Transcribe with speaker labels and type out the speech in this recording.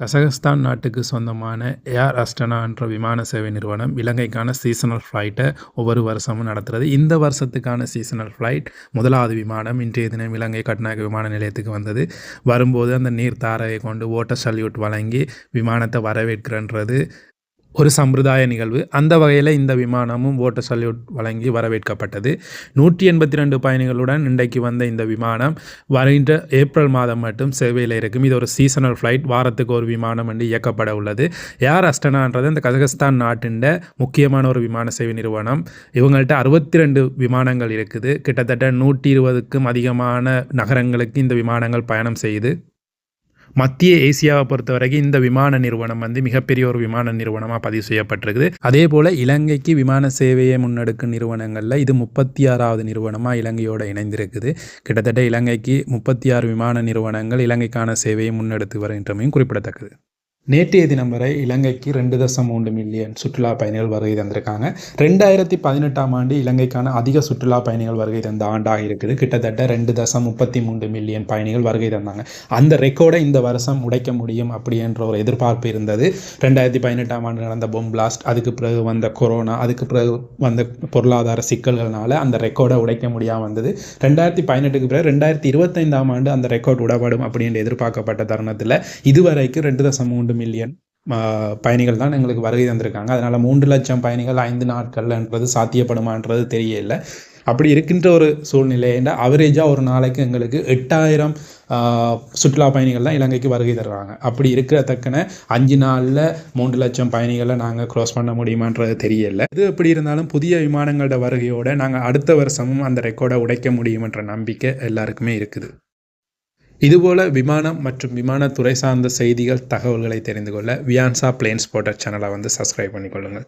Speaker 1: Kazakhstan நாட்டுக்கு சொந்தமான ஏர் அஸ்டனா என்ற விமான சேவை நிறுவனம் இலங்கைக்கான சீசனல் ஃப்ளைட்டை ஒவ்வொரு வருஷமும் நடத்துகிறது. இந்த வருஷத்துக்கான சீசனல் ஃப்ளைட் முதலாவது விமானம் இன்றைய தினம் இலங்கை கட்டுநாயக்க விமான நிலையத்துக்கு வந்தது. வரும்போது அந்த நீர் தாரையை கொண்டு ஓட்ட சல்யூட் வழங்கி விமானத்தை வரவேற்கிறன்றது ஒரு சம்பிரதாய நிகழ்வு. அந்த வகையில் இந்த விமானமும் ஓட்ட சல்யூட் வழங்கி வரவேற்கப்பட்டது. 182 பயணிகளுடன் இன்றைக்கு வந்த இந்த விமானம் வருகின்ற ஏப்ரல் மாதம் மட்டும் சேவையில் இருக்கும். இது ஒரு சீசனல் ஃப்ளைட், வாரத்துக்கு ஒரு விமானம் என்று இயக்கப்பட உள்ளது. ஏர் அஸ்டனான்றது இந்த கசகஸ்தான் நாட்டின் முக்கியமான ஒரு விமான சேவை நிறுவனம். இவங்கள்ட்ட 62 விமானங்கள் இருக்குது. கிட்டத்தட்ட 120க்கும் அதிகமான நகரங்களுக்கு இந்த விமானங்கள் பயணம் செய்யுது. மத்திய ஏசியாவை பொறுத்த வரைக்கும் இந்த விமான நிறுவனம் மிகப்பெரிய ஒரு விமான நிறுவனமாக பதிவு செய்யப்பட்டிருக்குது. அதே போல் இலங்கைக்கு விமான சேவையை முன்னெடுக்கும் நிறுவனங்களில் இது 36வது நிறுவனமாக இலங்கையோடு இணைந்திருக்குது. கிட்டத்தட்ட இலங்கைக்கு 36 விமான நிறுவனங்கள் இலங்கைக்கான சேவையை முன்னெடுத்து வருகின்றமையும் குறிப்பிடத்தக்கது. நேற்றைய தினம் வரை இலங்கைக்கு 2.3 மில்லியன் சுற்றுலா பயணிகள் வருகை தந்திருக்காங்க. 2018ஆம் ஆண்டு இலங்கைக்கான அதிக சுற்றுலா பயணிகள் வருகை தந்த ஆண்டாக இருக்குது. கிட்டத்தட்ட 2.33 மில்லியன் பயணிகள் வருகை தந்தாங்க. அந்த ரெக்கார்டை இந்த வருஷம் உடைக்க முடியும் அப்படின்ற ஒரு எதிர்பார்ப்பு இருந்தது. 2018ஆம் ஆண்டு நடந்த பொம் பிளாஸ்ட், அதுக்கு பிறகு வந்த கொரோனா, அதுக்கு பிறகு வந்த பொருளாதார சிக்கல்கள்னால அந்த ரெக்கார்டை உடைக்க முடியாமல் வந்தது. 2018க்கு பிறகு 2025ஆம் ஆண்டு அந்த ரெக்கார்டு உடப்படும் அப்படின்னு எதிர்பார்க்கப்பட்ட தருணத்தில் இதுவரைக்கும் 2.3 மில்லியன் பயணிகள் தான் எங்களுக்கு வருகை தந்திருக்காங்க. அதனால் 3 லட்சம் பயணிகள் 5 நாட்கள்ன்றது சாத்தியப்படுமான்றது தெரியல. அப்படி இருக்கின்ற ஒரு சூழ்நிலையில் அவரேஜாக ஒரு நாளைக்கு எங்களுக்கு 8000 சுற்றுலா பயணிகள் தான் இலங்கைக்கு வருகை தருவாங்க. அப்படி இருக்கிற 5 நாளில் 3 லட்சம் பயணிகளை நாங்கள் க்ராஸ் பண்ண முடியுமான்றது தெரியல. இது எப்படி இருந்தாலும் புதிய விமானங்களோட வருகையோடு நாங்கள் அடுத்த வருஷமும் அந்த ரெக்கார்டை உடைக்க முடியுமென்ற நம்பிக்கை எல்லாருக்குமே இருக்குது. இதுபோல் விமானம் மற்றும் விமானத்துறை சார்ந்த செய்திகள், தகவல்களை தெரிந்து கொள்ள வியான்சா பிளேன் ஸ்பாட்டர் சேனலை சப்ஸ்கிரைப் பண்ணிக்கொள்ளுங்கள்.